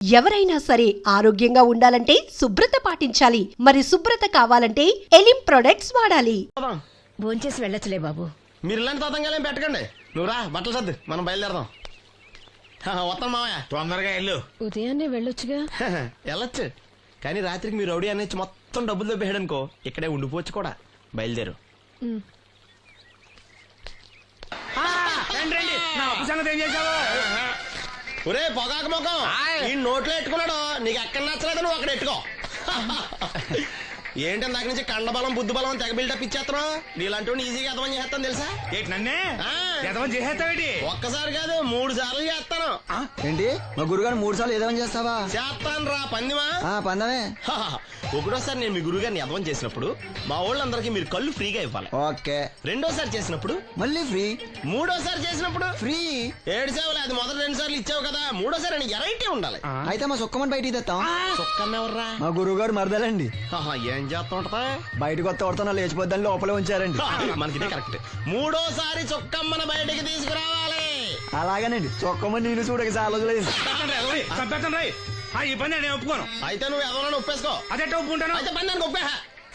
ఎవరైనా సరే ఆరోగ్యంగా ఉండాలంటే శుభ్రత పాటించాలి. మరి శుభ్రత కావాలంటే ఎలిం ప్రొడక్ట్స్ వాడాలి. భోంచేసి వెళ్ళొచ్చులే బాబు. మీరు ఇలాంటి తతంగాలేం పెట్టకండి. నువ్వు రా, బట్టలు సర్దు, మనం బయలుదేరదాం. వస్తాం మావయ్య. తొందరగా వెళ్ళు. ఉదయాన్నే వెళ్ళొచ్చుగా. వెళ్ళొచ్చు, కానీ రాత్రికి మీరు రౌడీ అనేది మొత్తం డబ్బులు దొబ్బేయడనుకో ఇక్కడే ఉండిపోవచ్చు కూడా. బయలుదేరు. రండి, నా అప్పు సంగతి ఏం చేశావు? ఒరే పొగాకు ముఖం, ఈ నోట్లో ఎట్టుకున్నాడు. నీకు ఎక్కడ నచ్చలేదు నువ్వు అక్కడ ఎట్టుకో. ఏంటి దాని నుంచి కండబలం బుద్ధి బలం తెగ బిల్డప్ ఇచ్చేస్తున్నావు. నీలాంటి ఈజీగా ఎదవని చేస్తాను తెలుసా? ఏంటి నన్నే ఎదవని చేసేస్తావేటి? ఒక్కసారి కాదు 3 సార్లు చేస్తాను. ఏంటి మా గురుగారు 3 సార్లు ఏదేమని చేస్తావా? చేస్తాను రా పందిమా. పందమే. ఒకటోసారి నేను మీ గురుగారిని ఎదవని చేసినప్పుడు మా వాళ్ళందరికీ మీరు కళ్ళు ఫ్రీగా ఇవ్వాలి. ఓకే. రెండోసారి చేసినప్పుడు మళ్ళీ ఫ్రీ. మూడోసారి చేసినప్పుడు ఫ్రీ. 7 సేవలు అది మొదటి 2 సార్లు ఇచ్చావు కదా, మూడోసారి అని ఎరైటీ ఉండాలి. అయితే మా సుక్కమని బయటికి తెస్తాం. చొక్కమ్మెవర్రా? మా గురువుగారు మరదలండి. ఏం చేస్తుంటా? బయటకు వస్తే కొడతా లేచిపోద్దని లోపలే ఉంచారండి. మనకిదే కరెక్ట్. మూడోసారి చొక్కమ్మని బయటికి తీసుకురావాలి. అలాగేనండి. చొక్కమని నేను చూడక చాలా రోజులైంది. ఈ పని నేను ఒప్పుకోను. అయితే నువ్వు ఎవరైనా ఒప్పేసుకో. అదే ఒప్పుకుంటాను. అయితే పని దానికి ఒప్పే.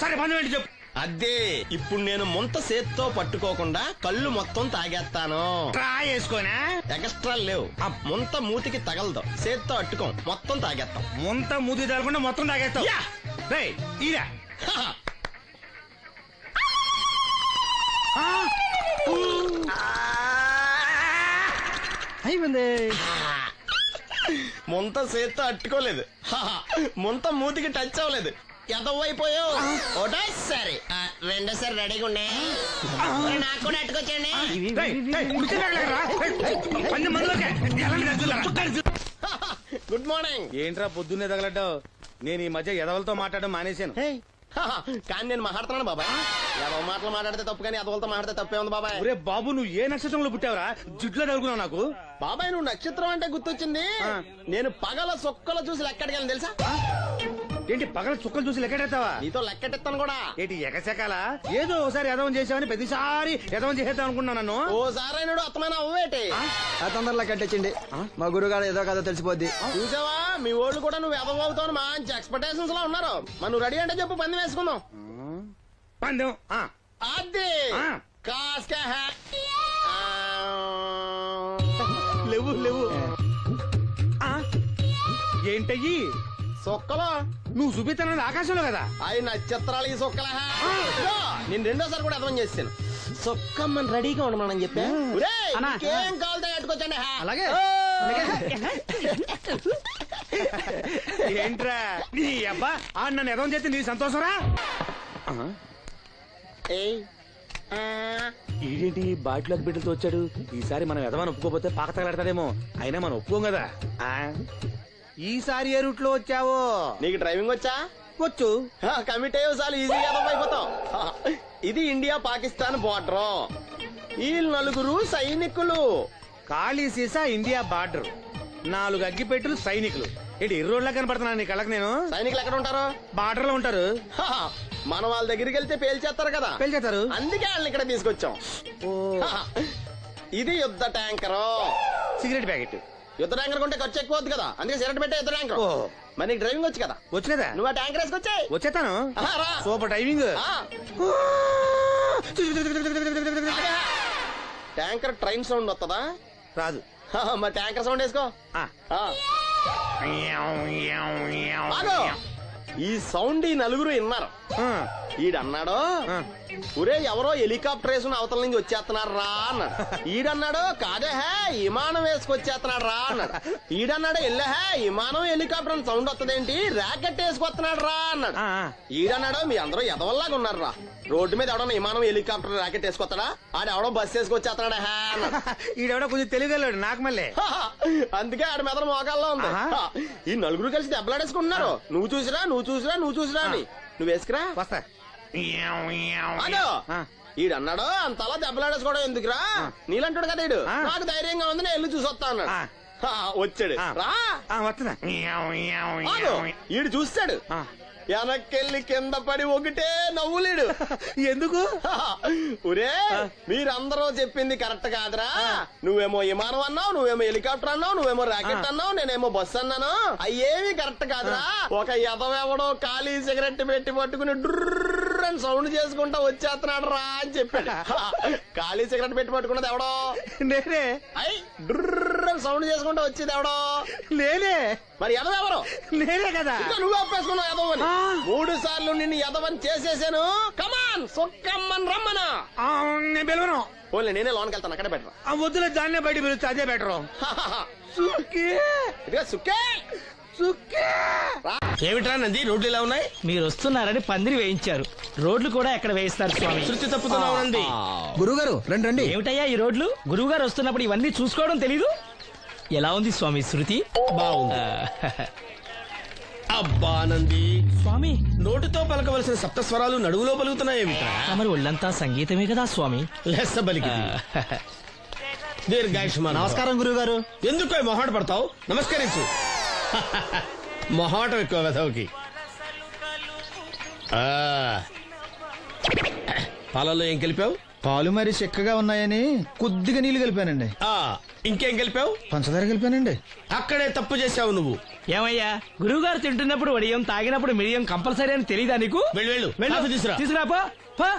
సరే పని ఏంటి చెప్పు. అదే ఇప్పుడు నేను ముంత చేత్తో పట్టుకోకుండా కళ్ళు మొత్తం తాగేస్తాను. ట్రై చేసుకోనా? ఎక్స్ట్రా లేవు. ముంత మూతికి తగలదు, చేత్తో అట్టుకోం, మొత్తం తాగేస్తాం. ముంత మూతి తగలకుండా మొత్తం తాగేస్తావు. ఇరా అయిపోయింది. ముంత చేత్తో అట్టుకోలేదు, ముంత మూతికి టచ్ అవ్వలేదు, ఎదవైపోయావు. ఒకటోసారి రెండోసారి రెడీగా ఉండే. నాకు కూడా అట్టుకొచ్చండి. Good morning. ఏంట్రా పొద్దున్నే తగలడ్డావు? నేను ఈ మధ్య ఎదవలతో మాట్లాడడం మానేశాను. కానీ నేను మాట్లాడుతున్నాను బాబాయ్. ఎదవ మాటలు మాట్లాడితే తప్పు, కానీ ఎదవలతో మాట్లాడితే తప్పే ఉంది బాబాయ్. ఒరే బాబు, నువ్వు ఏ నక్షత్రంలో పుట్టావురా? జుట్లో తగులుకున్నావు నాకు. బాబాయ్ నువ్వు నక్షత్రం అంటే గుర్తొచ్చింది. నేను పగల సొక్కలు చూసి లెక్కడికెళ్ళను తెలుసా? ఏంటి పగల చుక్కలు చూసి లెక్కెడతావా? నీతో లెక్కెట్టిస్తాను కూడా. ఏంటి ఎగసెకాల? ఏదో ఒకసారి ఎదవం చేసావని ప్రతిసారి ఎదవం చేసేద్దాం అనుకున్నా నన్ను. ఓసారి అయినాడు అత్తమైన అవ్వేటి. తొందరలో కట్టించండి. మా గురుగారు ఏదో కదా తెలిసిపోద్ది. చూసావా, మీ వాళ్ళు కూడా నువ్వు ఎదవ అవుతావు మంచి ఎక్స్పెక్టేషన్స్ లో ఉన్నారు. మరి నువ్వు రెడీ అంటే చెప్పు, పందెం వేసుకుందాం. పందెం అది కాస్క లేవు లేవు. ఏంటయ్యి సొక్కలో నువ్వు చూపిస్తానది ఆకాశంలో కదా? అవి నక్షత్రాలు ఈ సొక్కల. నేను రెండోసారి కూడా అర్థం చేస్తాను. సొక్కమ్మని రెడీగా ఉండమని చెప్పా. ఏం కావాలో కట్టుకొచ్చండి. అలాగే. ఏంట్రా నీ అబ్బా నన్ను ఎదవం చేస్తే నీ సంతోషరా? ఈడేంటి బాటిలోకి బిడ్డలతో వచ్చాడు? ఈసారి మనం ఎదవని ఒప్పుకోపోతే పాక తగలాడతాడేమో. అయినా మనం ఒప్పుకోం కదా. ఈసారి ఏ రూట్ లో వచ్చావో? నీకు డ్రైవింగ్ వచ్చా? వచ్చు. కమిట్ అయ్యే సార్లు ఈజీగా అయిపోతాం. ఇది ఇండియా పాకిస్తాన్ బోర్డర్. ఈ 4 సైనికులు. ఖాళీ సీసా ఇండియా బార్డర్, 4 అగ్గిపెట్టులు సైనికులు. ఏంటి ఇర్రోడ్లా కనపడుతున్నాను నీ కళ్ళకి నేను? సైనికులు ఎక్కడ ఉంటారు? బార్డర్ లో ఉంటారు. మనం వాళ్ళ దగ్గరికి వెళ్తే పేల్చేస్తారు కదా. పేల్చేస్తారు. అందుకే వాళ్ళని ఇక్కడ తీసుకొచ్చాం. ఇది యుద్ధ ట్యాంకర్. Cigarette packet. యుద్ధ ట్యాంకర్ కొంటే ఖర్చు ఎక్కువ అవుతుంది కదా, అందుకే సిగరెట్ పెట్టే యుద్ధ ట్యాంకర్. మరి నీకు డ్రైవింగ్ వచ్చు కదా? వచ్చు కదా. నువ్వు ఆ ట్యాంకర్ వేసుకొచ్చాయి. వచ్చేస్తాను. Super driving. Tanker train sound వస్తుందా? రాదు. మరి ట్యాంకర్ సౌండ్ వేసుకో. ఈ సౌండ్ ఈ 4 విన్నారు. ఈడన్నాడు, ఒరే ఎవరో హెలికాప్టర్ వేసుకుని అవతల నుంచి వచ్చేస్తున్నారు రా అన్నాడు. ఈడన్నాడు, కాదే విమానం వేసుకొచ్చేస్తున్నాడు రా అన్నాడు. ఈడన్నాడు, ఎల్లహే విమానం హెలికాప్టర్ సౌండ్ వస్తుందేంటి, ర్యాకెట్ వేసుకొస్తున్నాడు రా అన్నాడు. ఈడన్నాడు, మీ అందరూ ఎదవల్లాగా ఉన్నారు రా, రోడ్డు మీద ఎవడన్నా విమానం హెలికాప్టర్ ర్యాకెట్ వేసుకొస్తాడా? ఆడెవడో బస్సు వేసుకొచ్చేస్తున్నాడా అన్నాడు. ఈడెవడో కొంచెం తెలియగలడు నాకు మళ్ళీ. అందుకే ఆడ మెదడు మోకాల్లో ఉంది. ఈ 4 కలిసి దెబ్బలాడేసుకుంటున్నారు. నువ్వు చూసిరా అని. నువ్వు వేసుకురా. వస్తా. ఈడన్నాడు, అంతలా దెబ్బలాడేసుకోవడం ఎందుకురా, నీలంటాడు కదా ఈడు. నాకు ధైర్యంగా ఉంది, నేను వెళ్ళి చూసొస్తా అన్నాడు. వచ్చాడు రా. వస్తున్నా. ఈడు చూస్తాడు, వెనక్కెళ్ళి కింద పడి ఒకటే నవ్వులేడు. ఎందుకు? ఒరే మీరందరూ చెప్పింది కరెక్ట్ కాదురా. నువ్వేమో విమానం అన్నావు, నువ్వేమో హెలికాప్టర్ అన్నావు, నువ్వేమో రాకెట్ అన్నావు, నేనేమో బస్సు అన్నాను. అయ్యేవి కరెక్ట్ కాదురా. ఒక ఎదవెవడో ఖాళీ సిగరెట్ పెట్టి పట్టుకుని డ్రర్ అని సౌండ్ చేసుకుంటా వచ్చేస్తున్నాడు రా అని చెప్పాడు. ఖాళీ సిగరెట్ పెట్టి పట్టుకున్నది ఎవడో? నేనే. అయ్ డ్రర్ అని సౌండ్ చేసుకుంటా వచ్చేది ఎవడో? నేనే. మరి ఎదవెవరు? నేనే కదా. ఇంకా నువ్వు ఒప్పేసుకున్నావు ఎదవని. 3 సార్లు నిన్ను ఎదవని చేసేసాను. కమాన్ సొక్కమ్మన్ రమ్మనా. నేను పిలవను. ఓన్లీ నేనే లోనికి వెళ్తాను, అక్కడే బెటర్. ఆ వద్దులే, దాన్నే బయట పిలుస్తా, అదే బెటరు. సుక్కే ఇదిగా సుక్కే సుక్కే. ఏమిట్రా నంది, రోడ్లు ఇలా ఉన్నాయి? మీరు వస్తున్నారని పందిరి వేయించారు. రోడ్లు కూడా ఎక్కడ వేయిస్తారు స్వామి? శృతి తప్పుతున్నావు నంది. గురుగారు రండి రండి. ఏమిటయ్యా ఈ రోడ్లు? గురువు గారు వస్తున్నప్పుడు ఇవన్నీ చూసుకోవడం తెలీదు? ఎలా ఉంది స్వామి శృతి? బాగుంది. అబ్బా నంది, స్వామి నోటితో పలకవలసిన సప్తస్వరాలు నడువులో పలుకుతున్నాయేమిట్రా? మరి ఒళ్ళంతా సంగీతమే కదా స్వామి. లెస్స బలికి దీర్ఘాయుష్మాన్. నమస్కారం గురుగారు. ఎందుకు మొహాట పడతావు? నమస్కరించు. మొహాటం ఎక్కువ వెధవుకి. పాలల్లో ఏం కలిపావు? పాలు మరి చిక్కగా ఉన్నాయని కొద్దిగా నీళ్లు కలిపానండి. ఇంకేం కలిపావు? పంచదార కలిపానండి. అక్కడే తప్పు చేసావు నువ్వు. ఏమయ్యా, గురువు గారు తింటున్నప్పుడు వడియం, తాగినప్పుడు మిడియం కంపల్సరీ అని తెలీదా నీకు? వెళ్ళు కాఫీ తీసురా. తీసుకురాపో. పో.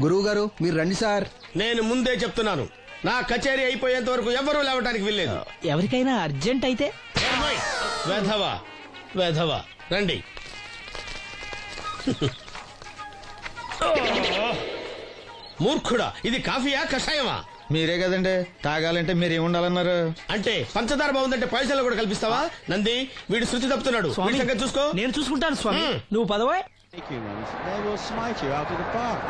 గురువు గారు మీరు రండి సార్. నేను ముందే చెప్తున్నాను, నా కచేరీ అయిపోయేంత వరకు ఎవరూ లేవటానికి వెళ్ళలేదు. ఎవరికైనా అర్జెంట్ అయితే వెధవా వెధవా రండి. మూర్ఖుడా, ఇది కాఫీయా కషాయమా? మీరే కదండి తాగాలంటే మీరేముండాలన్నారు? అంటే పంచదార బాగుందంటే పైసలు కూడా కల్పిస్తావా? నంది, వీడు శృతి తప్పుతున్నాడు. స్వామి, వీడి సంగతి చూసుకో. నేను చూసుకుంటాను స్వామి. నువ్వు పదవా. They will smite you out of the park.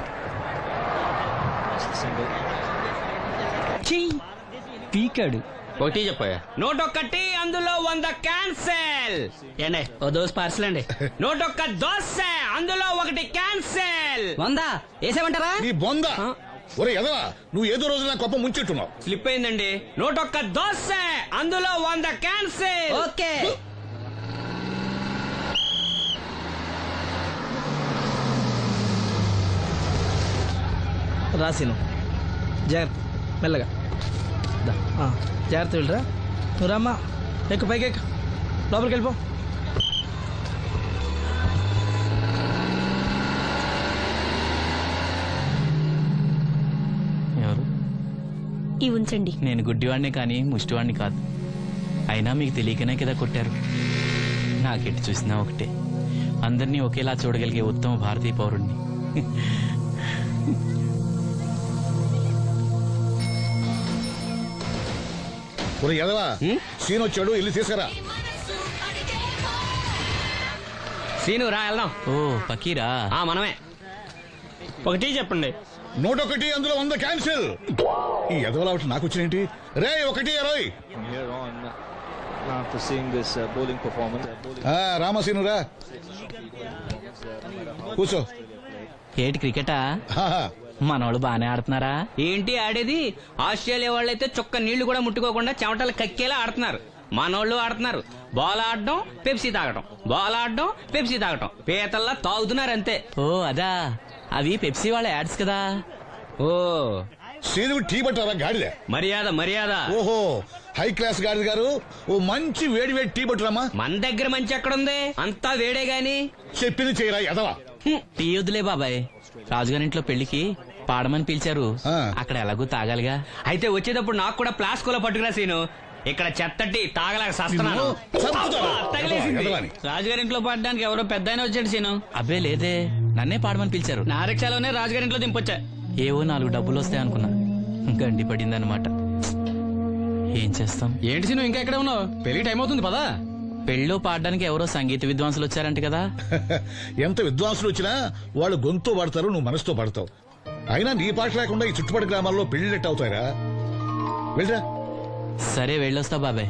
పీకాడు. ఒకటి చెప్పాయా? 101 అందులో 100 క్యాన్సెల్. ఏండి ఓ దోస్ పార్సల్ అండి. 101 దోశ అందులో 1 క్యాన్సెల్. 100 వేసేమంటారా? నీ బొంద. ఒరే ఎదవా, నువ్వు ఏదో రోజు నా గొప్ప ముంచెట్టున్నావు. స్లిప్ అయిందండి. 101 దోశ అందులో 100 క్యాన్సెల్. ఓకే. రాసిను జాగ్రత్త, మెల్లగా జాగ్రత్త వెళ్ళరా. నువ్వు రామ్మా, ఎక్కు పైకి ఎక్కు, లోపలికి వెళ్ళిపో. ఎవరు? ఇవి ఉంచండి. నేను గుడ్డివాడిని కానీ ముష్టివాడిని కాదు. అయినా మీకు తెలియకనే కదా కొట్టారు. నాకెట్టి చూసినా ఒకటే, అందరినీ ఒకేలా చూడగలిగే ఉత్తమ భారతీయ పౌరుణ్ణి. ఒరే ఎదవా, సీన్ వచ్చాడు, ఇల్లు తీసుకురా. సీను రా వెళ్దాం. ఓ పకీరా, మనమే. ఒకటి చెప్పండి. 101 అందులో 100 క్యాన్సిల్. ఈ ఎదవలా ఒకటి నాకు వచ్చినేంటి? రే 1-20. From here on, after seeing this bowling performance, రామసీను రా, కూర్చో. ఏటి క్రికెటా? ఆహా. మనోళ్ళు బానే ఆడుతున్నారా? ఏంటి ఆడేది? ఆస్ట్రేలియా వాళ్ళైతే చుక్క నీళ్లు కూడా ముట్టుకోకుండా చెమటలు కక్కేలా ఆడుతున్నారు. మనోళ్ళు ఆడుతున్నారు బాల్ ఆడడం, పెప్సీ తాగడం, బాల్ ఆడడం, పెప్సీ తాగడం, పీతల్లా తాగుతున్నారు అంతే. ఓ అదా, అవి పెప్సీ వాళ్ళ యాడ్స్ కదా. ఓ సీను టీ పట్టారా గాడిద? మర్యాద మర్యాద. ఓహో, హై క్లాస్ గాడిద గారు, ఓ మంచి వేడి వేడి టీ పట్టురామా. మన దగ్గర మంచి ఎక్కడుంది? అంతా వేడే గాని. చెప్పింది చేయరా ఎదవా. టీ వద్దులే బాబాయ్, రాజుగారింట్లో పెళ్లికి పాడమని పిలిచారు. అక్కడ ఎలాగూ తాగాలిగా. అయితే వచ్చేటప్పుడు నాకు కూడా ప్లాస్కోలో పట్టుకురా సీను. ఇక్కడ చెత్తటి తాగలేక సస్తున్నాను. రాజుగారింట్లో పాడడానికి ఎవరో పెద్ద వచ్చాడు సీను. అబ్బే లేదే, నన్నే పాడమని పిలిచారు. నా రిక్షాలోనే రాజుగారింట్లో దింపొచ్చా. ఏవో 4 డబ్బులు వస్తాయి అనుకున్నా, గండి పడింది అనమాట. ఏం చేస్తాం? ఏంటి సీను ఇంకా ఎక్కడ ఉన్నావు? పెళ్లి టైం అవుతుంది పదా. పెళ్ళో పాడడానికి ఎవరో సంగీత విద్వాంసులు వచ్చారంట కదా. ఎంత విద్వాంసులు వచ్చినా వాళ్ళు గొంతు పడతారు, నువ్వు మనసుతో పడతావు. అయినా నీ పాట లేకుండా ఈ చుట్టుపక్కల గ్రామాల్లో పెళ్లినట్టు అవుతాయిరా. వెళ్ళరా. సరే వెళ్ళొస్తా బాబాయ్.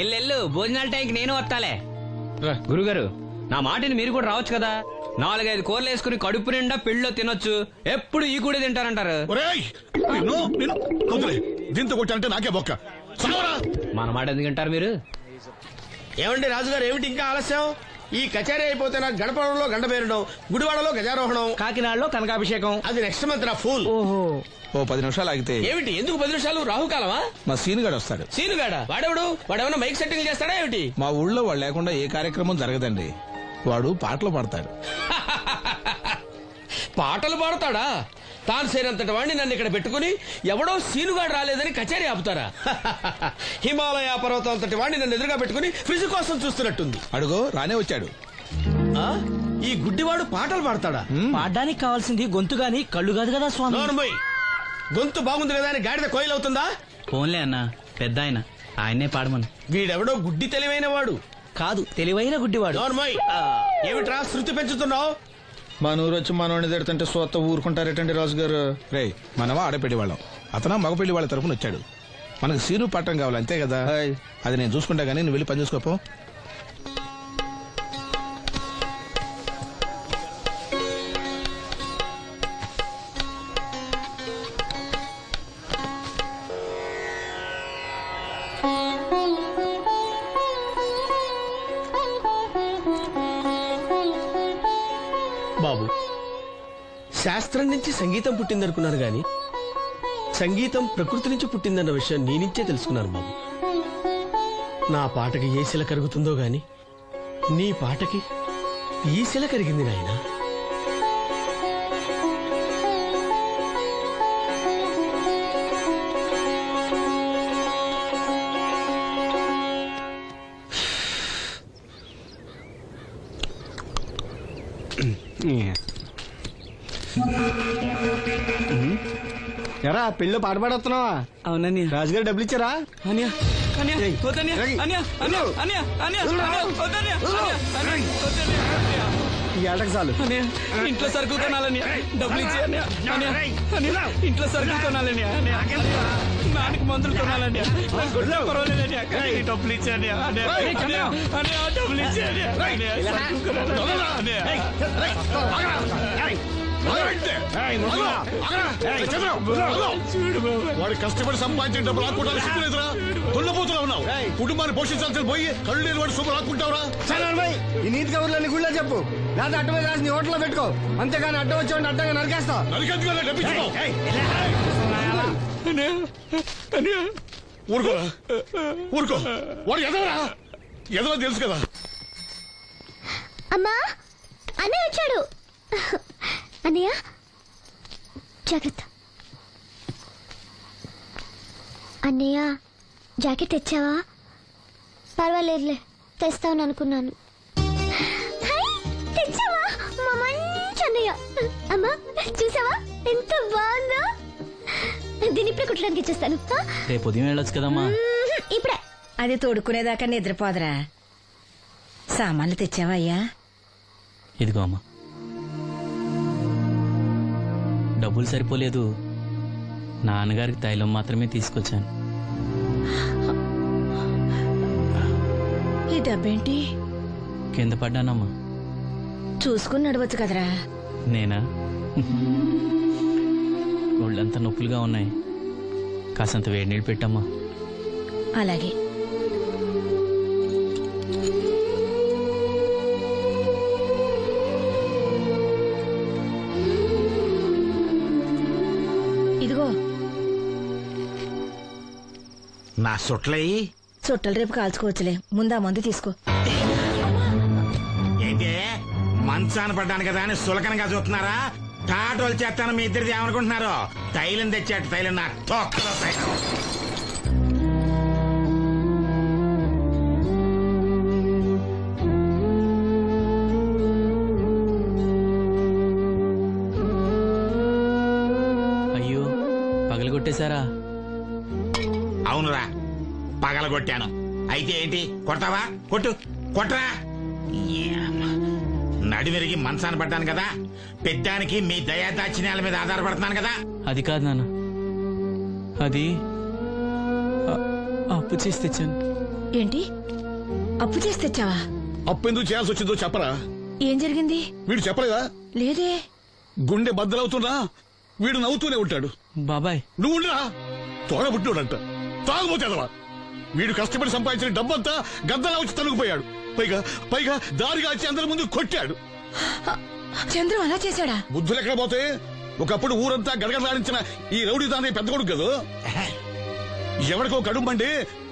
ఎల్లెళ్ళు, భోజనాల టైంకి నేను వస్తాలే. గురుగారు, నా మాటని మీరు కూడా రావచ్చు కదా. 4-5 కూరలు వేసుకుని కడుపు నిండా పెళ్ళిలో తినొచ్చు. ఎప్పుడు ఈ కూడా తింటారంటారు. దీంతో కొట్టాలంటే నాకే బొక్క. మన మాట ఎందుకు తింటారు మీరు? ఏమండి రాజుగారు, ఏమిటి ఇంకా ఆలస్యం? ఈ కచేరీ అయిపోతే నాకు గణపవరంలో గండ పేరడం, గుడివాడలో గజారోహణం, కాకినాడలో కనకాభిషేకం. అది నెక్స్ట్ మంత్ నా ఫూల్. ఓహో, ఓ 10 నిమిషాలు ఆగితే ఏమిటి ఎందుకు 10 నిమిషాలు? రాహుకాలమా? మా సీనుగాడు వస్తాడు. సీనుగాడా? వాడేమన్నా మైక్ సెట్టింగ్ చేస్తాడా ఏమిటి? మా ఊళ్ళో వాడు లేకుండా ఏ కార్యక్రమం జరగదండి. వాడు పాటలు పాడతాడు. పాటలు పాడతాడా? తాను సేనంతటి వాడిని నన్ను ఇక్కడ పెట్టుకుని ఎవడో సీనుగాడు రాలేదని కచేరీ ఆపుతారా? హిమాలయ పర్వతం అంతటి వాడిని నన్ను ఎదురుగా పెట్టుకుని ఫ్రిజ్ కోసం చూస్తున్నట్టుంది. అడుగో రానే వచ్చాడు. ఆ? ఈ గుడ్డివాడు పాటలు పాడతాడా? పాడడానికి కావాల్సింది గొంతు గాని కళ్ళు కాదు కదా స్వామి. నోర్మోయ్, గొంతు బాగుంది కదా అని గాడిద కోయిలవుతుందా? ఫోన్లే అన్న, పెద్ద ఆయన్నే పాడమను. వీడెవడో గుడ్డి తెలివైన వాడు కాదు, తెలివైన గుడ్డివాడు. నోర్మోయ్, ఏమిట్రా శృతి పెంచుతున్నావు? మన ఊరు వచ్చి మనోడిని తిడుతుంటే సొత్త ఊరుకుంటారేటండి రాజు గారు. రే, మనవా ఆడపెళ్లి వాళ్ళం, అతను మగపెళ్లి వాళ్ళ తరపున వచ్చాడు. మనకు సీను పట్టం కావాలి అంతే కదా. హాయ్. అది నేను చూసుకుంటా గానీ నువ్వు వెళ్ళి పని చూసుకోపో. బాబు, శాస్త్రం నుంచి సంగీతం పుట్టిందనుకున్నాను గాని సంగీతం ప్రకృతి నుంచి పుట్టిందన్న విషయం నీ నుంచే తెలుసుకున్నాను బాబు. నా పాటకి ఏ శిల కరుగుతుందో గాని నీ పాటకి ఈ శిల కరిగింది నాయనా. ఎరా పెళ్ళి పాట పాడుతున్నావా? అవునని రాజుగారు డబ్బులు ఇచ్చారా? ఈ ఏటకు చాలు. ఇంట్లో సరుకులు కొనాలని డబ్బులు ఇచ్చే ఇంట్లో సరుకులు కొనాలని నాన్నకి మందులు కొనాలని డబ్బులు ఇచ్చాను డబ్బులు ఇచ్చాను. వాడు కష్టపడి సంపాదించిన డబ్బు రాకుండా సిగ్గులేదురా? దున్నపోతున్నా ఉన్నావు. కుటుంబాన్ని పోషించాల్సిన పోయి కళ్ళు లేని వాడు శుభ్రం రాకుంటావురా? ఈ నీతి కబుర్లన్నీ గుళ్ళో చెప్పు, లేదా అడ్డ మీద రాసి నీ హోటల్లో పెట్టుకో. అంతేగాని అడ్డం వచ్చి అడ్డంగా నరికేస్తా. నరికెందుకు డబ్బిచ్చుకో. ఊరుకోరా, ఊరుకో. వాడు ఎదవరా? ఎదవ తెలుసు కదా. అమ్మా, అన్నయ్య వచ్చాడు. అన్నయ్య జాగ్రత్త. అన్నయ్య జాకెట్ తెచ్చావా? పర్వాలేదులే, తెస్తావని అనుకున్నాను. తెచ్చావా? మా మంచి అన్నయ్య. అమ్మా చూసావా ఎంత బాగుందో? దీని ఇప్పుడే కుట్టడానికి ఇచ్చేస్తాను. రేపు ఉదయం వెళ్ళొచ్చు కదమ్మా. ఇప్పుడే. అది తోడుకునేదాకా నిద్రపోదరా. సామాన్లు తెచ్చావా అయ్యా? ఇదిగో అమ్మా. డబ్బులు సరిపోలేదు, నాన్నగారికి తైలం మాత్రమే తీసుకొచ్చాను. ఈ డబ్బేంటి? కింద పడ్డానమ్మా. చూసుకుని నడవచ్చు కదరా. నేనా? ఒళ్ళంతా నొప్పులుగా ఉన్నాయి, కాసంత వేడి నీళ్ళు పెట్టమ్మా. అలాగే. ఇదిగో నా సొట్లయి చుట్టలు రేపు కాల్చుకోవచ్చులే, ముందా మందు తీసుకో. ఏంటే మంచాన పడ్డాను కదా అని సులకనగా చూస్తున్నారా? టాటోలు చేస్తాను మీ ఇద్దరిది ఏమనుకుంటున్నారు? తైలం తెచ్చాడు, తైలం నా తొక్కలో తైలం. అయ్యో, పగలగొట్టేశారా? అవునురా, పగలగొట్టాను. అయితే ఏంటి, కొడతావా? కొట్టు, కొట్రా. నడివిరిగి మంచాన పడ్డాను కదా, పెద్దానికి మీ దయాదాచిన్యాల మీద ఆధారపడుతున్నాను కదా. అది కాదు నాన్న, అది అప్పు చేసి తెచ్చాను. ఏంటి, అప్పు చేసి తెచ్చావా? అప్పు ఎందుకు చేయాల్సి వచ్చిందో చెప్పరా? ఏం జరిగింది? వీడు చెప్పలేదా? లేదే. గుండె బద్దలవుతున్నా వీడు నవ్వుతూనే ఉంటాడు. బాబాయ్, నువ్వు ఉండరా? తోడబుట్టినోడంట, తాగుపోతేదవా. వీడు కష్టపడి సంపాదించిన డబ్బంతా గద్దలా వచ్చి తనుకుపోయాడు. పైగా పైగా దారిగా వచ్చి అందరి ముందు కొట్టాడు. చంద్రం అలా చేశాడా? బుద్ధులు ఎక్కడ పోతే ఒకప్పుడు ఊరంతా గడగడలాడించిన ఈ రౌడీ దాని పెద్ద కొడుకు కదా. ఎవరికో కడుంబండి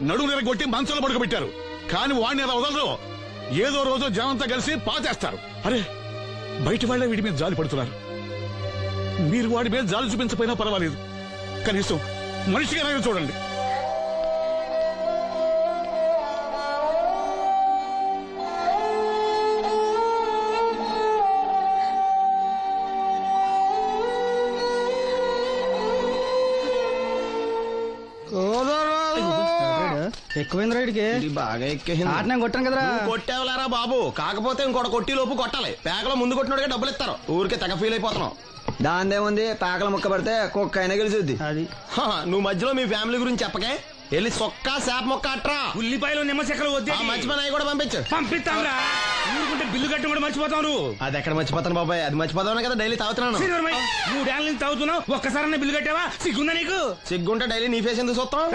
నడుము నిరగొట్టి మంచంలో పడుకోబెట్టారు. కానీ వాడిని అలా వదలరు. ఏదో రోజు జనంతా కలిసి పాతేస్తారు. అరే బయట వాళ్లే వీడి మీద జాలి పడుతున్నారు. మీరు వాడి మీద జాలి చూపించకపోయినా పర్వాలేదు, కనీసం మనిషిగా చూడండి. ఎక్కువైంది రైడ్కి బాగా ఎక్కేసింది. ఆటనే కొట్టాను కదరా. కొట్టేవలేరా బాబు, కాకపోతే ఇంకోటి కొట్టి లోపు కొట్టాలి. పేకలో ముందు కొట్టినోడిగా డబ్బులు ఇస్తారు. ఊరికే తెగ ఫీల్ అయిపోతున్నావు. దాందేముంది, పేకల ముక్క పడితే కుక్క అయినా గెలిచుద్ది. అది నువ్వు మధ్యలో మీ ఫ్యామిలీ గురించి చెప్పకే. వెళ్ళి సొక్క శాప మొక్క అట్రా. ఉల్లిపాయలు నిమ్మచెక్కలు వద్దే. మర్చిపోయిన అవి కూడా పంపించు. పంపిస్తాంరా. ఊరుకుంటే బిల్లు కట్టి కూడా మర్చిపోతాం నువ్వు. అది ఎక్కడ మర్చిపోతాను బాబాయ్, అది మర్చిపోతావు కదా డైలీ తాగుతున్నాను. 3 ఏళ్ళ నుంచి తాగుతున్నావు, ఒక్కసారి బిల్లు కట్టావా? సిగ్గుందా నీకు? సిగ్గుంటే డైలీ నీ ఫేస్ ఎందుకు చూస్తాం?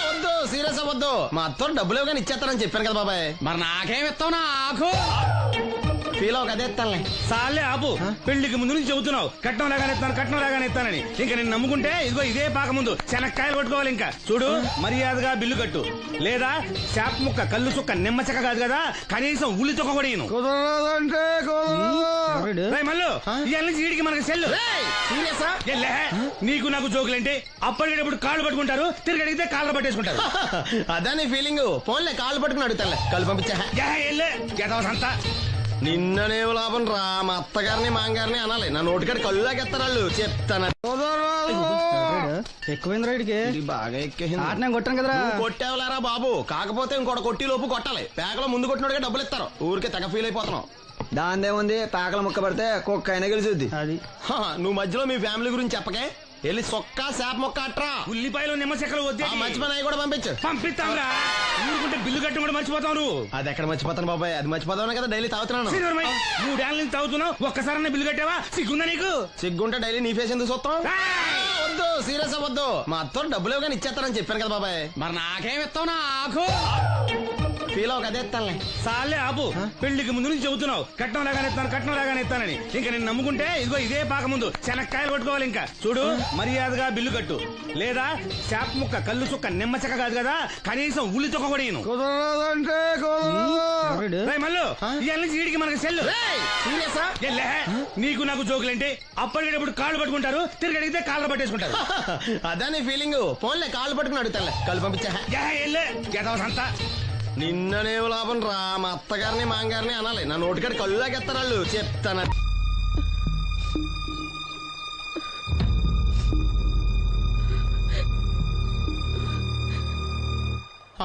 వద్దు, సీరియస్ అవ్వద్దు. మా అత్తో డబ్బులు ఇవ్వగానే ఇచ్చేస్తానని చెప్పాను కదా బాబాయ్. మరి నాకేం ఇస్తావు? నాకు ఫీల్ అవ్వక అదే ఇస్తానులే. సాలే ఆపు. పెళ్లికి ముందు నుంచి చెబుతున్నావు కట్నం లాగానే ఇస్తాను, కట్నం లాగానే ఇస్తానని. ఇంకా నేను నమ్ముకుంటే ఇదిగో ఇదే పాక ముందు శనక్కాయలు కొట్టుకోవాలి. ఇంకా చూడు, మర్యాదగా బిల్లు కట్టు, లేదా చేప ముక్క, కళ్ళు చుక్క, నిమ్మ చెక్క కాదు కదా, కనీసం ఉల్లి చుక్క కూడా ఇయ్యను. మళ్ళీ ఇవాళ నుంచి వీడికి మనకి సెల్లు. నీకు నాకు జోకులేంటి? అప్పటికేటప్పుడు కాళ్ళు పట్టుకుంటారు, తిరిగి అడిగితే కాళ్ళు పట్టేసుకుంటారు. అదే నీ ఫీలింగ్. ఫోన్లే కాళ్ళు పట్టుకుని అడుగుతానులే. కళ్ళు పంపించా. అంతా నిన్ననేం లాభం రా. మా అత్తగారిని మాంగారిని అనాలి. నా నోటికాడ కళ్ళు లాగెత్తారు వాళ్ళు. చెప్తాను. ఎక్కువైంది రైడ్కి బాగా ఎక్కేసింది. ఆటనే కొట్టాను కదరా. కొట్టేవలేరా బాబు, కాకపోతే ఇంకోటి కొట్టి లోపు కొట్టాలి. పేకలో ముందు కొట్టినోడిగా డబ్బులు ఇస్తారు. ఊరికే తెగ ఫీల్ అయిపోతున్నావు. దాందేముంది, పేకల ముక్క పడితే కుక్క అయినా గెలిచుద్ది. అది నువ్వు మధ్యలో మీ ఫ్యామిలీ గురించి చెప్పకే. వెళ్ళి సొక్క శాప మొక్క అట్రా. ఉల్లిపాయలు నిమ్మచెక్కలు వద్దే. మర్చిపోయిన అవి కూడా పంపించు. పంపిస్తాంరా. ఊరుకుంటే బిల్లు కట్టి కూడా మర్చిపోతావు నువ్వు. అది ఎక్కడ మర్చిపోతాను బాబాయ్, అది మర్చిపోతావు కదా డైలీ తాగుతున్నాను. 3 ఏళ్ళ నుంచి తాగుతున్నావు, ఒక్కసారి బిల్లు కట్టావా? సిగ్గుందా నీకు? సిగ్గుంటే డైలీ నీ ఫేస్ ఎందుకు చూస్తాం? వద్దు, సీరియస్ అవ్వద్దు. మా అత్తో డబ్బులు ఇవ్వగానే ఇచ్చేస్తానని చెప్పాను కదా బాబాయ్. మరి నాకేం ఇస్తావు? నాకు ఫీల్ అవ్వక అదే ఇస్తానులే. సాలే ఆపు. పెళ్లికి ముందు నుంచి చెబుతున్నావు కట్నం లాగానే ఇస్తాను, కట్నం లాగానే ఇస్తానని. ఇంకా నేను నమ్ముకుంటే ఇదిగో ఇదే పాక ముందు శనక్కాయలు కొట్టుకోవాలి. ఇంకా చూడు, మర్యాదగా బిల్లు కట్టు, లేదా చేప ముక్క, కళ్ళు చుక్క, నిమ్మ చెక్క కాదు కదా, కనీసం ఉల్లి చుక్క కూడా ఇయ్యను. మళ్ళీ ఇవాళ నుంచి వీడికి మనకి సెల్లు. నీకు నాకు జోకులేంటి? అప్పటికేటప్పుడు కాళ్ళు పట్టుకుంటారు, తిరిగి అడిగితే కాళ్ళు పట్టేసుకుంటారు. అదే నీ ఫీలింగ్. ఫోన్లే కాళ్ళు పట్టుకుని అడుగుతానులే. కళ్ళు పంపించా. అంతా నిన్ననేం లాభం రా. మా అత్తగారిని మాంగారిని అనాలి. నా నోటికాడ కళ్ళు లాగెత్తారు వాళ్ళు. చెప్తాను.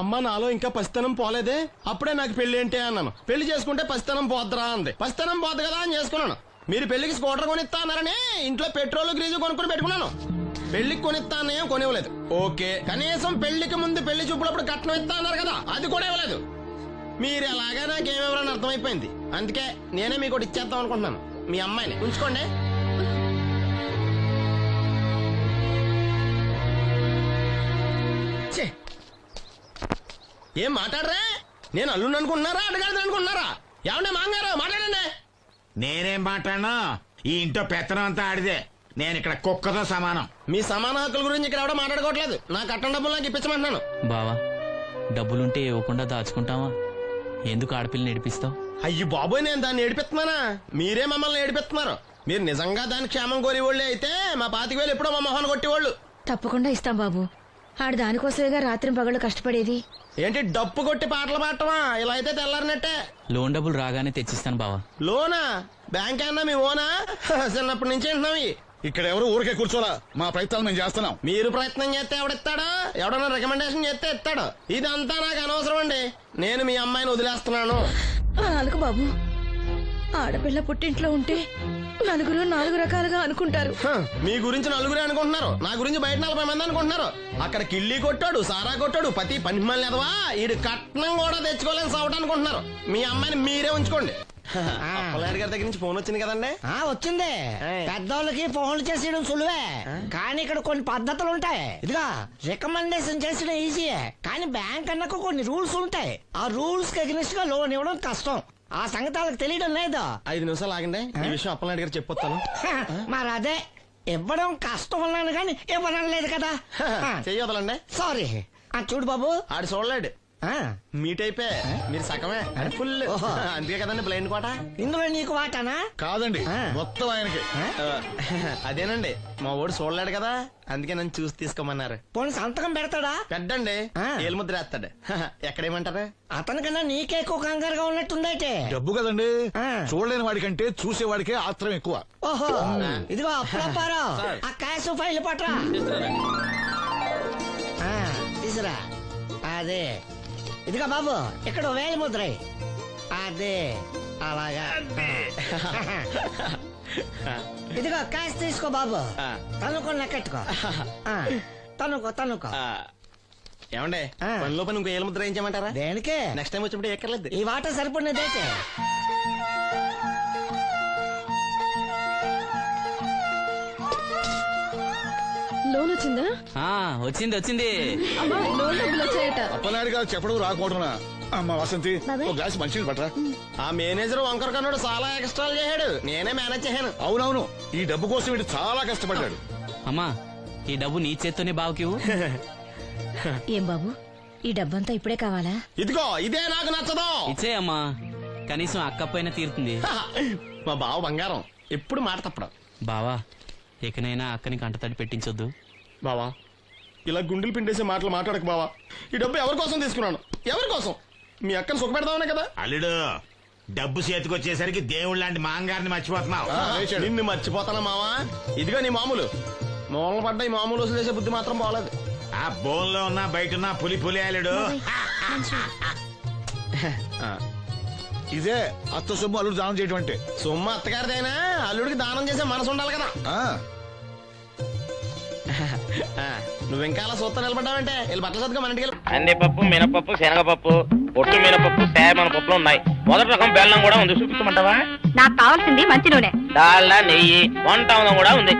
అమ్మ నాలో ఇంకా పసితనం పోలేదే. అప్పుడే నాకు పెళ్లి ఏంటి అన్నాను. పెళ్లి చేసుకుంటే పసితనం పోద్దురా అంది. పసితనం పోద్దు కదా అని చేసుకున్నాను. మీరు పెళ్లికి స్కూటర్ కొనిస్తా అన్నారని ఇంట్లో పెట్రోల్ గ్రీజు కొనుక్కుని పెట్టుకున్నాను. పెళ్లికి కొనిస్తానే కొనివ్వలేదు. ఓకే, కనీసం పెళ్లికి ముందు పెళ్లి చూపులప్పుడు కట్నం ఇస్తా అన్నారు కదా, అది కూడా ఇవ్వలేదు. మీరు ఎలాగా నాకేమెవరని అర్థమైపోయింది. అందుకే నేనే మీకు ఒకటి ఇచ్చేద్దాం అనుకుంటున్నాను. మీ అమ్మాయిని ఉంచుకోండి. ఏం మాట్లాడరా? నేను అల్లుండి అనుకుంటున్నారా, అడగాలి అనుకుంటున్నారా? ఏమన్నా మాంగారు మాట్లాడండి. నేనేం మాట్లాడను? ఈ ఇంట్లో పెత్తనం అంతా ఆడిదే. నేను ఇక్కడ కుక్కతో సమానం. మీ సమాన హక్కుల గురించి ఇక్కడ ఎవడో మాట్లాడుకోవట్లేదు. నా కట్టం డబ్బులు నాకు ఇప్పించమంటున్నాను. బావా, డబ్బులుంటే ఇవ్వకుండా దాచుకుంటావా? ఎందుకు ఆడపిల్లని ఏడిపిస్తావు? అయ్యి బాబోయ్, నేను దాన్ని ఏడిపిస్తున్నానా? మీరే మమ్మల్ని ఏడిపిస్తున్నారు. మీరు నిజంగా దాని క్షేమం కోరేవాళ్ళే అయితే మా 25,000 ఎప్పుడో మా మొహాన్ని కొట్టేవాళ్ళు. తప్పకుండా ఇస్తాం బాబు. ఆడు దానికోసమేగా రాత్రి పగళ్ళు కష్టపడేది. ఏంటి డప్పు కొట్టి పాటలు పాడటమా? ఇలా అయితే తెల్లారినట్టే. లోన్ డబ్బులు రాగానే తెచ్చిస్తాను బావా. లోనా? బ్యాంక్ అన్నా మీ ఓనా? చిన్నప్పటి నుంచి వింటున్నాం. ఇక్కడ ఎవరు ఊరికే కూర్చోరా. మా ప్రయత్నాలు మేము చేస్తున్నాం. మీరు ప్రయత్నం చేస్తే ఎవడిస్తాడా? ఎవడన్నా రికమెండేషన్ చేస్తే ఇస్తాడు. ఇదంతా నాకు అనవసరం అండి. నేను మీ అమ్మాయిని వదిలేస్తున్నాను. అలాగ బాబు, ఆడపిల్ల పుట్టింట్లో ఉంటే నలుగురు 4 రకాలుగా అనుకుంటారు. మీ గురించి నలుగురే అనుకుంటున్నారు, నా గురించి బయట 40 మంది అనుకుంటున్నారు. అక్కడ కిళ్ళి కొట్టాడు, సారా కొట్టాడు, పని మళ్ళీ ఎదవా ఈడు కట్నం కూడా తెచ్చుకోలేని సవట అనుకుంటున్నారు. మీ అమ్మాయిని మీరే ఉంచుకోండి. అప్పలనాయుడు గారి దగ్గర నుంచి ఫోన్ వచ్చింది కదండి. వచ్చింది. ఏయ్. పెద్దోళ్ళకి ఫోన్లు చేసేయడం సులువే, కానీ ఇక్కడ కొన్ని పద్ధతులు ఉంటాయి. ఇదిగా రికమెండేషన్ చేసడం ఈజీయే, కానీ బ్యాంక్ అన్నకు కొన్ని రూల్స్ ఉంటాయి. ఆ రూల్స్ కి అగ్నిస్ట్ గా లోన్ ఇవ్వడం కష్టం. ఆ సంగతి వాళ్ళకి తెలియడం లేదు. 5 నిమిషాలు ఆగండి, ఈ విషయం అప్పలనాయుడు గారు చెప్పొస్తాను. మరి అదే ఇవ్వడం కష్టం అన్నాను కానీ ఇవ్వడం లేదు కదా. చెయ్యొదలండి. సారీ. చూడు బాబు, ఆడు చూడలేడు, ఆ, మీట్ అయిపోయి మీరు సగమే ఫుల్. ఓహో. అందుకే కదండి బ్లైండ్ కోట. ఇందులో నీకు వాటానా? కాదండి, ఆ. మొత్తం ఆయనకి. అదేనండి, మా వాడు చూడలేడు కదా, అందుకే నన్ను చూసి తీసుకోమన్నారు. పోనీ సంతకం పెడతాడా? పెద్దండి, ఆ. ఏలుముద్ర వేస్తాడు. ఎక్కడేమంటారు? అతనికన్నా నీకే ఎక్కువ కంగారుగా ఉన్నట్టుందైతే. డబ్బు కదండి, ఆ. చూడలేని వాడికంటే చూసేవాడికే ఆత్రం ఎక్కువ. ఓహో, ఇదిగో అప్పుడప్పారావు, సార్. ఆ క్యాష్ ఫైల్ పట్రా. ఆ, తీసురా. అదే, ఇదిగో బాబు, ఇక్కడ వేలి ముద్ర. అదే, అలాగా. ఇదిగో క్యాష్ తీసుకో బాబు, ఆ. తనుకో లెక్కెట్టుకో. ఆ, తనుకో. ఆ, ఏమండి ఆ. పనిలో పని ఇంకో ఏలుముద్ర ఏం చేయమంటారా? దేనికే? నెక్స్ట్ టైం వచ్చినప్పుడు ఎక్కర్లేదు. ఈ వాట సరిపడినదైతే. లోన్ వచ్చిందా? వచ్చింది అమ్మా, లోన్ డబ్బులు వచ్చాయట. అప్పలనాయుడు గారు చెప్పడం రాకపోవడమా? అమ్మ వసంతి, బాబాయ్. ఒక గ్లాస్ మంచినీళ్ళు పట్టరా. ఆ మేనేజర్ వంకర కన్నాడు చాలా ఎక్స్ట్రాలు చేశాడు, నేనే మేనేజ్ చేశాను. అవునవును, ఈ డబ్బు కోసం వీడు చాలా కష్టపడ్డాడు. అమ్మా ఈ డబ్బు నీ చేత్తోనే బావకివు. ఏం బాబు, ఈ డబ్బంతా ఇప్పుడే కావాలా? ఇదిగో ఇదే నాకు నచ్చదు. ఇచ్చేయమ్మా, కనీసం అక్కపైన తీరుతుంది. మా బావ బంగారం, ఎప్పుడు మాట తప్పడం. బావా ఇకనైనా అక్కని కంటతడి పెట్టించొద్దు. బావా ఇలా గుండెలు పిండేసే మాటలు మాట్లాడక బావా. ఈ డబ్బు ఎవరి కోసం తీసుకున్నాను? ఎవరి కోసం? మీ అక్కను సుఖపెడదామనే కదా. అల్లుడు, డబ్బు చేతికొచ్చేసరికి దేవుడు లాంటి మాంగారిని మర్చిపోతున్నావు. వేశాడు. నిన్ను మర్చిపోతానా మావా? ఇదిగో నీ మామూలు మూలన పడ్డ ఈ మామూలు వసూలు చేసే బుద్ధి మాత్రం బాగలేదు. ఆ బోన్లో ఉన్నా బయట ఉన్నా పులి అల్లుడు. ఇదే అత్త సొమ్ము అల్లుడు దానం చేయడం అంటే. సొమ్ము అత్తగారిదైనా అల్లుడికి దానం చేసే మనసు ఉండాలి కదా. ఆ, నువ్వు ఇంకా అలా సూత్రం నిలబడ్డావంటే వెళ్ళి బట్టలు సర్దుగా మన ఇంటికి వెళ్ళు. కందిపప్పు మినపప్పు శనగపప్పు పొట్టు మినపప్పు సేమన పప్పులు ఉన్నాయి. మొదటి రకం బెల్లం కూడా ఉంది, చూపించమంటావా? నాకు కావాల్సింది మంచి నూనె. డాల్డా నెయ్యి వంట కూడా ఉంది.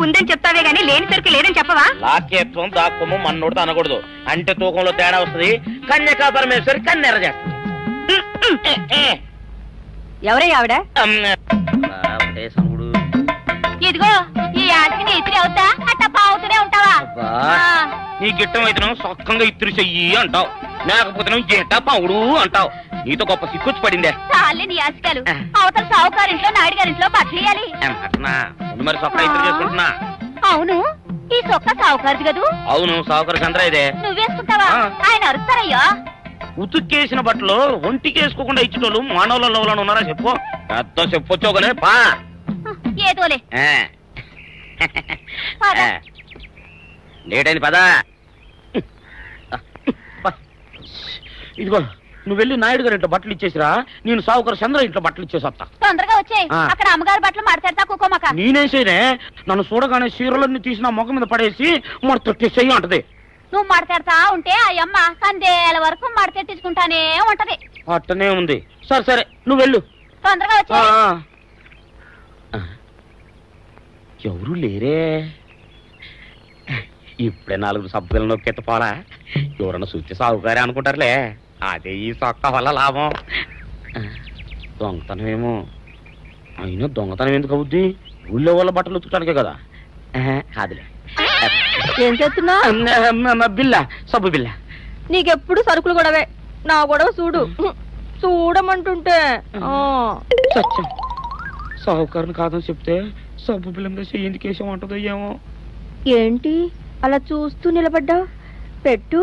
ఉందని చెప్తావే గానీ లేని సరికి లేదని చెప్పవా? లాక్యత్వం దాక్కుము మన్నోడు అనకూడదు, అంటే తూకంలో తేడా వస్తుంది. కన్యకా పరమేశ్వరి కన్నెర చేస్తుంది. ఎవరై ఆవిడ? ఒకటే సనుగుడు. ఇదిగో ఈ ఆటకి నీ ఇతిరి అవుతా అట్ట పావుతూనే ఉంటావా? అబ్బా, నీ గిట్టం అయితే సొక్కంగా ఇత్తురు చెయ్యి అంటావు, లేకపోతే గిట్ట పావుడు అంటావు. నీతో గొప్ప సిక్కుచ్చి పడిందే. చాలే నీ ఆశకాలు. అవతల సావుకారింట్లో నాయుడు గారింట్లో బట్టలేయాలి. ముందు మరి సొక్క ఇత్తురు చేసుకుంటున్నా. అవును, ఈ సొక్క సావుకారిది కదూ? అవును, సావుకారు చంద్ర ఇదే. నువ్వేసుకుంటావా? ఆయన అరుస్తారయ్యా. ఉతుక్కేసిన బట్టలు ఒంటికేసుకోకుండా ఇచ్చేటోళ్ళు మానవులలో ఉన్నారా చెప్పు. పెద్ద చెప్పొచ్చుగానే పా. ఏదోలే. లేటైంది పదా. ఇదిగో నువ్వు వెళ్ళి నాయుడు గారి ఇంట్లో బట్టలు ఇచ్చేసిరా, నేను సావుకారు చంద్ర ఇంట్లో బట్టలు ఇచ్చేసి వస్తా. తొందరగా వచ్చేయ్. అక్కడ అమ్మగారి బట్టలు మాడతాడతా కుకోమక. నేనేం చేయనే, నన్ను చూడగానే చీరలన్నీ తీసిన మొఖం మీద పడేసి మొట్టెట్టేసేయి అంటది. నువ్వు మాడతాడతా ఉంటే ఆ అమ్మ కందేల వరకు మడతెట్టించుకుంటానే ఉంటది. అట్టనే ఉంది. సరే సరే నువ్వు వెళ్ళు. తొందరగా వచ్చే. ఎవరు లేరే, ఇప్పుడే 4 సబ్బులు నొక్కెత్త పోలా. ఎవరన్నా చూస్తే సాగుగారే అనుకుంటారులే. అదే ఈ సొక్క వల్ల లాభం. దొంగతనమేమో, అయినా దొంగతనం ఎందుకు అవుద్ది? ఊళ్ళో వాళ్ళ బట్టలు ఉతుకడానికే కదా. కాదులే. ఏం చేస్తున్నా? బిల్ల, సబ్బు బిల్ల. నీకెప్పుడు సరుకులు గొడవే. నా గొడవ చూడు. చూడమంటుంటే సత్యం, సాహుకారుని కాదని చెప్తే సబ్బు బిల్ల మీద చెయ్యి ఎందుకు వేసామంటుందో ఏమో. ఏంటి అలా చూస్తూ నిలబడ్డావు? పెట్టు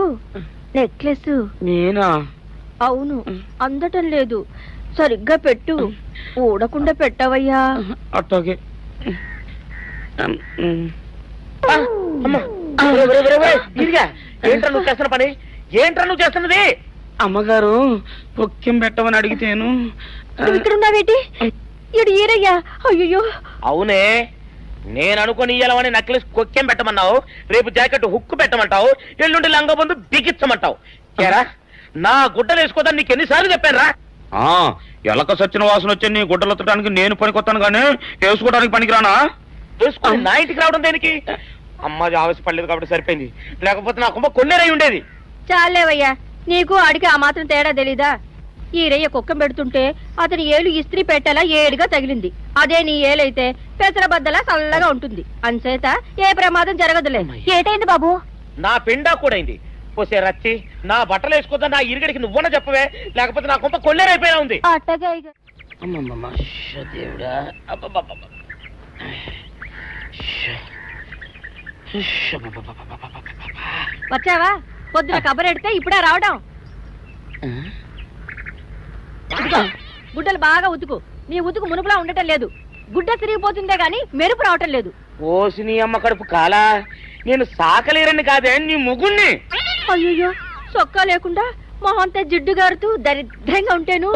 నెక్లెస్. నేనా? అవును, అందటం లేదు. సరిగ్గా పెట్టు. ఊడకుండా పెట్టవయ్యా. అట్టాగే. ఏంట్రా నువ్వు చేస్తున్న పని? ఏంట్రా నువ్వు చేస్తున్నది? అమ్మగారు పొక్కిం పెట్టమని అడిగితేను. ఇక్కడున్నావేటి? ఇడు ఈరయ్యా. అయ్యో. అవునే, నేను అనుకుని ఇయ్యాలని నక్లెస్ కొక్కెం పెట్టమన్నావు, రేపు జాకెట్ హుక్కు పెట్టమంటావు, ఎల్లుండి లంగ బంధు బిగించమంటావు. ఏరా, నా గుడ్డలు వేసుకోదని నీకు ఎన్నిసార్లు చెప్పాను రా? ఎలక సచ్చిన వాసన వచ్చి నీ గుడ్డలు ఎత్తడానికి నేను పనికొత్తాను కానీ వేసుకోవడానికి పనికిరానా? వేసుకొని నా ఇంటికి రావడం దేనికి? అమ్మాది ఆవేశపడలేదు కాబట్టి సరిపోయింది, లేకపోతే నా కుమ్మ కొన్నేరై ఉండేది. చాలేవయ్యా, నీకు అడిగి ఆ మాత్రం తేడా తెలీదా? ఈ రయ్య కుక్కం పెడుతుంటే అతని ఏలు ఇస్త్రీ పెట్టేలా ఏడుగా తగిలింది. అదే నీ ఏలైతే పెసరబద్దలా చల్లగా ఉంటుంది. అంచేత ఏ ప్రమాదం జరగదులే. ఏటైంది బాబు? నా పిండా కూడా అయింది. పోసే రచ్చి నా బట్టలు వేసుకోద్దా నా ఇరుగడికి నువ్వన చెప్పవే, లేకపోతే నా కొంత కొల్లేరైపోయినా ఉంది. అట్టగా దేవుడా, వచ్చావా? పొద్దున కబరెడితే ఇప్పుడే రావడం. ఇదిగో, గుడ్డలు బాగా ఉతుకు. నీ ఉతుకు మునుపులా ఉండటం లేదు. గుడ్డ తిరిగిపోతుందే గాని మెరుపు రావటం లేదు. ఓసి నీ అమ్మ కడుపు కాలా, నేను సాకలేరని కాదే నీ ముగుణ్ణి. అయ్యో, సొక్కా లేకుండా మొహంతా జిడ్డు గారుతూ దరిద్రంగా ఉంటేను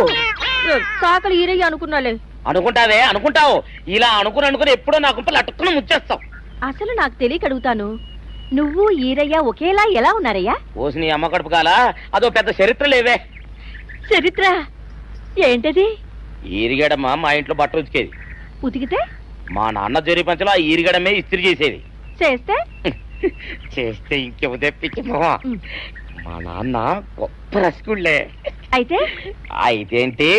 సాకలు ఈరయ్య అనుకున్నాలే. అనుకుంటావే, అనుకుంటావు. ఇలా అనుకుని ఎప్పుడో నా గుంపలు అట్టుకుని ముచ్చేస్తావు. అసలు నాకు తెలియక అడుగుతాను, నువ్వు ఈరయ్య ఒకేలా ఎలా ఉన్నారయ్యా? ఓసి నీ అమ్మ కడుపు కాలా, అదో పెద్ద చరిత్ర లేవే. చరిత్ర ఏంటది? ఈరిగడమ్మ మా ఇంట్లో బట్టలు ఉతికేది. ఉతికితే మా నాన్న జరి పంచలో ఆ ఈరిగడమే ఇస్త్రీ చేసేది. చేస్తే చేస్తే ఇంకేమో తెప్పించమా. మా నాన్న గొప్ప రసికుళ్ళే. అయితే అయితేంటి,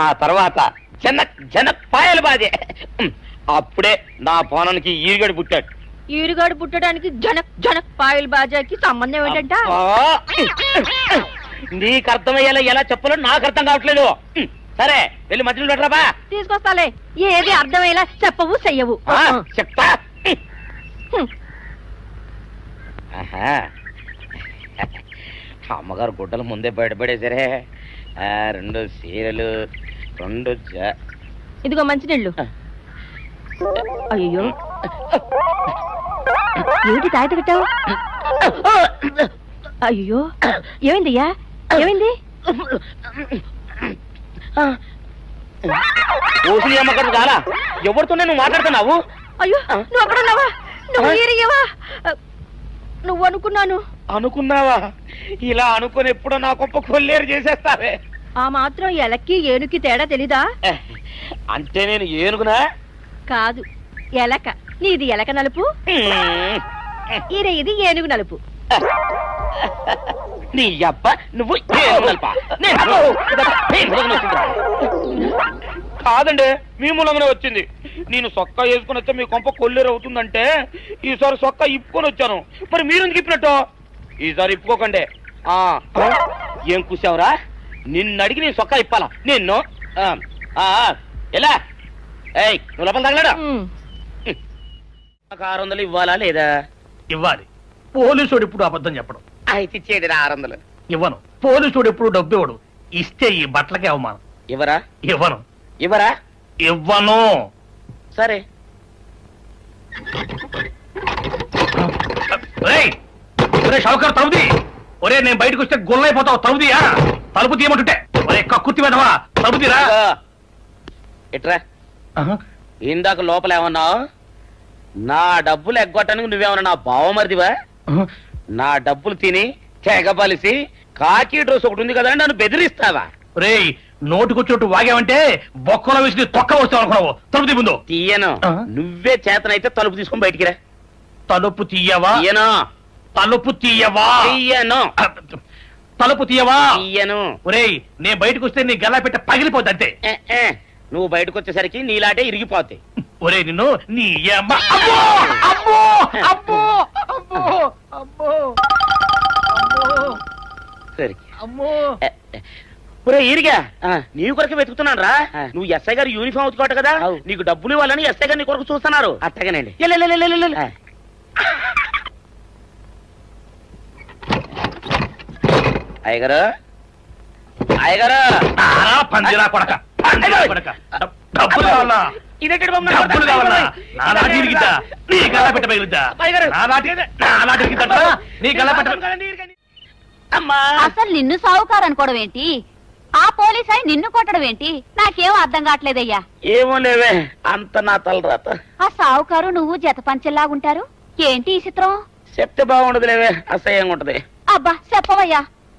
ఆ తర్వాత జనక్ పాయలు బాధే. అప్పుడే నా పోనానికి ఈరిగడు పుట్టాడు. ఈరుగాడు పుట్టడానికి జనక్ పాయల్ బాజాకి సంబంధం ఏంటంట? నీకు అర్థమయ్యేలా ఎలా చెప్పాలో నాకు అర్థం కావట్లేదు. సరే వెళ్ళి మధ్యలో పెట్టరాబా. తీసుకొస్తాలే. ఏది అర్థమయ్యేలా చెప్పవు చెయ్యవు. చెప్తా. అమ్మగారు గుడ్డలు ముందే బయటపడేసరే. 2 చీరలు, 2 ఇదిగో మంచినీళ్ళు. అయ్యో, ఏంటి తాయిత పెట్టావు? అయ్యో, ఏమైందయ్యా? ఏమైంది? ఓసిని అమ్మగారు చాలా ఎవరితోనే నువ్వు మాట్లాడుతున్నావు? అయ్యో, నువ్వు అక్కడున్నావా? నువ్వు ఈరయ్యవా? నువ్వు అనుకున్నావా? ఇలా అనుకుని ఎప్పుడో నా గొప్ప కొల్లేరు చేసేస్తావే. ఆ మాత్రం ఎలక్కి ఏనుకి తేడా తెలీదా? అంటే నేను ఏనుగునా? కాదు, ఎలక. నీది ఎలక నలుపు, ఈరయ్యది ఏనుగు నలుపు. నీ అబ్బ నువ్వు కాదండి, మీ మూలంగానే వచ్చింది. నేను సొక్కా వేసుకుని వచ్చా మీ కొంప కొల్లేరు అవుతుందంటే ఈసారి సొక్కా ఇప్పుకొని వచ్చాను. మరి మీరు ఎందుకు ఇప్పినట్టు? ఈసారి ఇప్పుకోకండి. ఏం కూసావురా? నిన్ను అడిగి నేను సొక్కా ఇప్పాలా? నిన్ను ఎలా? ఏయ్, నువ్వు లోపల తగలడా? 600 ఇవ్వాలా లేదా? ఇవ్వాలి. పోలీసుడు ఎప్పుడు అబద్ధం చెప్పడం. అయితే ఇచ్చేది 600. ఇవ్వను. పోలీసుడు ఎప్పుడు డబ్బు ఇవ్వడు. ఇస్తే ఈ బట్టలకే అవమానం. ఇవ్వరా? ఇవ్వను. ఇవ్వరా? ఇవ్వను. సరే. షౌకర్ తలుపుది. ఒరే, నేను బయటకు వస్తే గుల్లైపోతావు. తలుపుదియా? తలుపు తీయమంటుంటే ఒరే కక్కుర్తి వెదవా, తలుపు తీరా. ఇట్రా. ఇందాక లోపల ఏమన్నావు? నా డబ్బులు ఎగ్గొట్టడానికి నువ్వేమన్నా నా బావమరిదివా? నా డబ్బులు తిని తెగబలిసి కాకి డ్రెస్ ఒకటి ఉంది కదా నన్ను బెదిరిస్తావా? రేయ్, నోటుకొచ్చేట్టు వాగావంటే బొక్కలో వేసి తొక్క వస్తావు అనుకున్నావు. తలుపు తీ ముందు. తీయను. నువ్వే చేతనైతే తలుపు తీసుకొని బయటికి రా. తలుపు తీయవా? తీయను. తలుపు తీయవా? తీయను. తలుపు తీయవా? తీయను. ఒరేయ్, నేను బయటకు వస్తే నీ గల్లా పెట్ట పగిలిపోద్ది అంతే. నువ్వు బయటకు వచ్చేసరికి నీలాటే ఇరిగిపోతాయి. ఒరే, నిన్ను నీ అమ్మ. అబ్బో అబ్బో అబ్బో అబ్బో అబ్బో సరే అమ్మో. ఒరే ఈరిగా, నీ కొరకు వెతుకుతున్నాను రా. నువ్వు ఎస్ఐ గారు యూనిఫామ్ అవుతుకోట కదా, నీకు డబ్బులు ఇవ్వాలని ఎస్ఐ గారు నీ కొరకు చూస్తున్నారు. అట్టగానండి. అయ్యగారు, అయ్యగారు, పందిరా కొడక, డబ్బులు కావాలా? డబ్బులు కావాలా? నా లాఠీ ఇరిగిద్దా? నీ గల్లా పెట్ట పగిలిద్దా? నా లాఠీ ఇరిగిద్దా? నీ గల్లా పెట్ట. అసలు నిన్ను సావుకారు అనుకోవడం ఏంటి? ఆ పోలీస్ అయి నిన్ను కొట్టడం ఏంటి? నాకేం అర్థం కావట్లేదయ్యా. ఏమో లేవే, అంత నా తలరాత. ఆ సావుకారు నువ్వు జత పంచెల్లాగుంటారు ఏంటి ఈ చిత్రం? చెప్తే బాగుండదు లేవే, అసహ్యంగా ఉంటది. అబ్బా చెప్పవయ్యా.